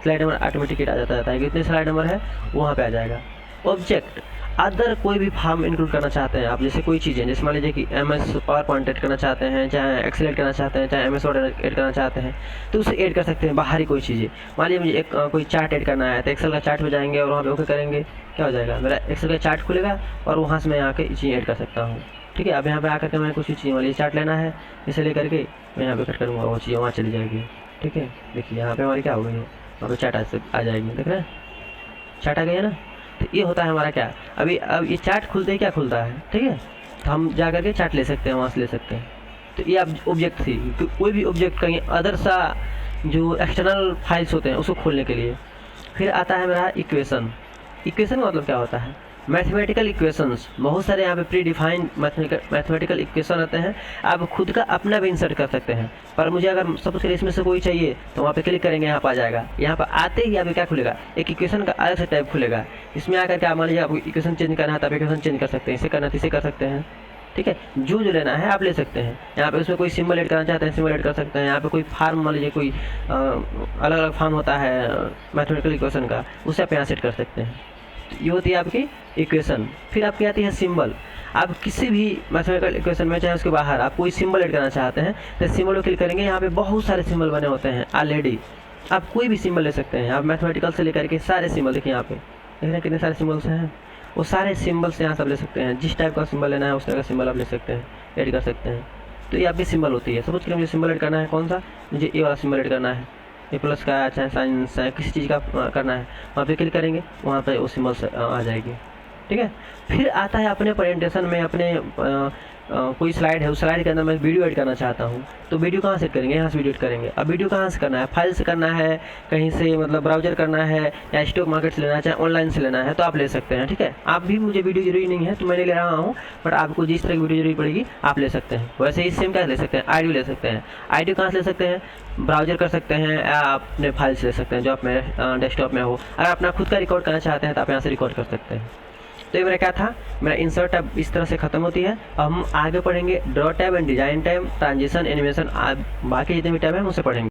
स्लाइड नंबर ऑटोमेटिक आ जाता है, कितने स्लाइड नंबर है वहाँ पे आ जाएगा। ऑब्जेक्ट, अदर कोई भी फॉर्म इंक्लूड करना चाहते हैं आप, जैसे कोई चीज़ें, जैसे मान लीजिए कि MS पावर पॉइंट ऐड करना चाहते हैं, चाहे एक्सेल ऐड करना चाहते हैं, चाहे MS वर्ड ऐड करना चाहते हैं, तो उसे ऐड कर सकते हैं। बाहरी कोई चीज़ें, मान लीजिए मुझे एक कोई चार्ट ऐड करना है तो एक्सेल का चार्ट में जाएंगे और वहाँ पे ओके करेंगे, क्या हो जाएगा, मेरा एक्सेल का चार्ट खुलेगा और वहाँ से मैं यहाँ के चीज़ें ऐड कर सकता हूँ। ठीक है, अब यहाँ पे आकर के मैं कुछ भी चीज़, मान लीजिए चार्ट लेना है, इसे लेकर के मैं यहाँ पे कट करूँगा, वो चीज़ वहाँ चली जाएगी। ठीक है, देखिए यहाँ पे हमारी क्या हो गई है, वहाँ पे चार्ट आ जाएगी। देख रहे हैं, चार्ट आ गई है ना। तो ये होता है हमारा क्या, अब ये चार्ट खुलते ही क्या खुलता है। ठीक है, तो हम जा करके चार्ट ले सकते हैं, वहाँ से ले सकते हैं। तो ये अब ऑब्जेक्ट थी, तो कोई भी ऑब्जेक्ट कहीं अदर सा जो एक्सटर्नल फाइल्स होते हैं उसको खोलने के लिए। फिर आता है मेरा इक्वेशन। इक्वेशन का मतलब क्या होता है, मैथमेटिकल इक्वेशंस। बहुत सारे यहाँ पे प्री डिफाइंड मैथमेटिकल इक्वेशन आते हैं, आप खुद का अपना भी इंसर्ट कर सकते हैं। पर मुझे अगर सपोज इसमें से कोई चाहिए तो वहाँ पे क्लिक करेंगे, यहाँ पर आ जाएगा। यहाँ पर आते ही यहाँ पे क्या खुलेगा, एक इक्वेशन का अलग से टाइप खुलेगा। इसमें आकर के आप मान लीजिए आपको इक्वेशन चेंज करना है तो आप इक्वेशन चेंज कर सकते हैं, इसे करना है इसे कर सकते हैं। ठीक है, जो लेना है आप ले सकते हैं। यहाँ पे उसमें कोई सिंबल ऐड करना चाहते हैं, सिंबल ऐड कर सकते हैं। यहाँ पे कोई फार्म, मान लीजिए कोई अलग अलग फार्म होता है मैथमेटिकल इक्वेशन का, उसे आप यहाँ सेट कर सकते हैं। ये होती है आपकी इक्वेशन। फिर आपकी आती है सिंबल। आप किसी भी मैथमेटिकल इक्वेशन में, चाहे उसके बाहर आप कोई सिंबल ऐड करना चाहते हैं तो सिंबल को क्लिक करेंगे, यहाँ पे बहुत सारे सिंबल बने होते हैं ऑलरेडी। आप कोई भी सिंबल ले सकते हैं, आप मैथमेटिकल से लेकर के सारे सिंबल, देखिए यहाँ पे देख रहे हैं कितने सारे सिंबल्स हैं, वो सारे सिंबल्स यहाँ सब ले सकते हैं। जिस टाइप का सिंबल लेना है उस तरह का सिंबल आप ले सकते हैं, ऐड कर सकते हैं। तो ये आपकी सिंबल होती है। सपोज करिए मुझे सिंबल ऐड करना है, कौन सा, मुझे ये वाला सिंबल ऐड करना है, ए प्लस का, चाहे साइंस, चाहे किसी चीज़ का करना है, वहाँ पे क्लिक करेंगे, वहाँ पे वो सिंबल आ जाएगी। ठीक है। फिर आता है अपने प्रेजेंटेशन में अपने कोई स्लाइड है, उस स्लाइड के अंदर मैं वीडियो एड करना चाहता हूँ, तो वीडियो कहाँ से करेंगे, यहाँ से वीडियो एड करेंगे। अब वीडियो कहाँ से करना है, फाइल से करना है, कहीं से मतलब ब्राउजर करना है, या स्टॉक मार्केट से लेना है, चाहे ऑनलाइन से लेना है, तो आप ले सकते हैं। ठीक है, आप भी, मुझे वीडियो जरूरी नहीं है तो मैं नहीं ले रहा हूँ, बट आपको जिस तरह की वीडियो जरूरी पड़ेगी आप ले सकते हैं। वैसे ही सेम क्या ले सकते हैं, आईडी ले सकते हैं। आईडी कहाँ से ले सकते हैं, ब्राउजर कर सकते हैं या अपने फाइल से ले सकते हैं जो आप मेरे डेस्कटॉप में हो। अगर अपना खुद का रिकॉर्ड करना चाहते हैं तो आप यहाँ से रिकॉर्ड कर सकते हैं। तो ये मेरा क्या था, मेरा इंसर्ट टैब इस तरह से खत्म होती है। अब हम आगे पढ़ेंगे draw tab and design tab, transition, animation, बाकी जितने भी टैब हैं उनसे पढ़ेंगे।